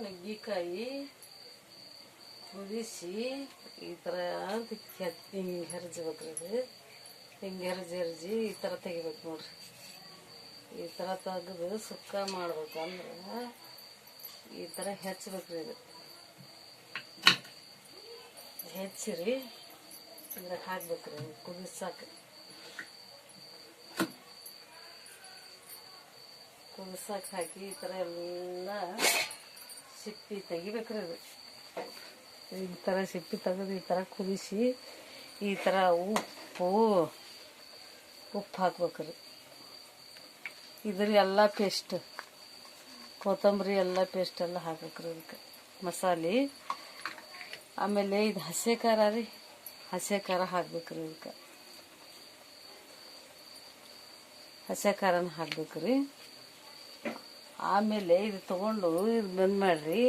ನುಗ್ಗಿಕಾಯಿ ಕುದಿಸಿ ಈ ಥರ ಹಿಂಗೆ ಹೆರ್ಜ್ಬೇಕ್ರಿ. ಇದು ಹಿಂಗೆ ಹೆರ್ಜಿ ಈ ಥರ ತೆಗಿಬೇಕು ನೋಡ್ರಿ. ಈ ಥರ ತೆಗೆದು ಸುಕ್ಕ ಮಾಡ್ಬೇಕು ಅಂದ್ರೆ ಈ ಥರ ಹೆಚ್ಚಬೇಕ್ರಿ. ಇದು ಹೆಚ್ಚಿರಿ ಇದ್ರಾಗ ಹಾಕ್ಬೇಕ್ರಿ ಕುದಿಸಾಕ ಹಾಕಿ ಈ ಥರ ಎಲ್ಲ ಸಿಪ್ಪಿ ತೆಗಿಬೇಕ್ರಿ. ಇದು ಈ ಥರ ಸಿಪ್ಪಿ ತೆಗೆದು ಈ ಥರ ಕುದಿಸಿ ಈ ಥರ ಉಪ್ಪು ಹಾಕ್ಬೇಕ್ರಿ. ಇದ್ರ ಎಲ್ಲ ಪೇಸ್ಟ್ ಕೊತ್ತಂಬರಿ ಎಲ್ಲ ಪೇಸ್ಟ್ ಎಲ್ಲ ಹಾಕ್ಬೇಕ್ರಿ ಇದಕ್ಕೆ ಮಸಾಲೆ. ಆಮೇಲೆ ಇದು ಹಸೆ ಖಾರ ರೀ, ಹಸೆ ಖಾರ ಹಾಕ್ಬೇಕ್ರಿ. ಇದಕ್ಕೆ ಹಸೆ ಖಾರನ ಹಾಕ್ಬೇಕ್ರಿ. ಆಮೇಲೆ ಇದು ತೊಗೊಂಡು ಇದು ಬಂದ್ ಮಾಡ್ರಿ.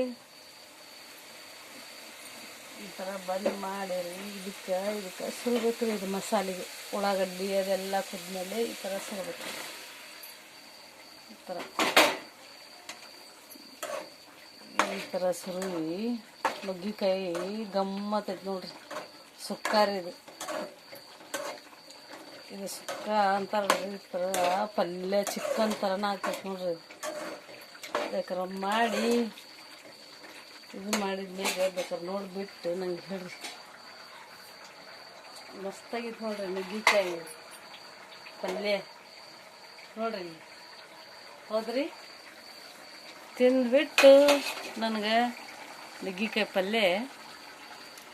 ಈ ಥರ ಬಂದ್ ಮಾಡಿರಿ. ಇದಕ್ಕೆ ಸುರ್ಬೇಕ್ರಿ. ಇದು ಮಸಾಲೆಗೆ ಉಳ್ಳಾಗಡ್ಡಿ ಅದೆಲ್ಲ ಕುದ್ಮೇಲೆ ಈ ಥರ ಸುರ್ಬೇಕು. ಈ ಥರ ಸುರುವಿ ನುಗ್ಗಿಕಾಯಿ ಗಮ್ಮತ್ತೈತಿ ನೋಡ್ರಿ. ಸುಕ್ಕಾರಿ ಇದು ಸುಕ್ಕ ಅಂತಾರ. ಈ ಥರ ಪಲ್ಯ ಚಿಕನ್ ಥರನ ಆಗ್ತೈತಿ ನೋಡ್ರಿ. ಬೇಕಾರೆ ಮಾಡಿ ಇದು ಮಾಡಿದ್ಮೇಲೆ ಬೇಕಾರೆ ನೋಡಿಬಿಟ್ಟು ನಂಗೆ ಹೇಳ್ರಿ. ಮಸ್ತಾಗಿತ್ತು ನೋಡ್ರಿ ನುಗ್ಗಿಕಾಯಿ ಪಲ್ಯ ನೋಡ್ರಿ. ಹೌದ್ರಿ, ತಿಂದ್ಬಿಟ್ಟು ನನಗೆ ನುಗ್ಗಿಕಾಯಿ ಪಲ್ಯ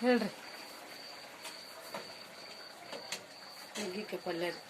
ಹೇಳ್ರಿ. ನುಗ್ಗಿಕಾಯಿ ಪಲ್ಯ ರೀ.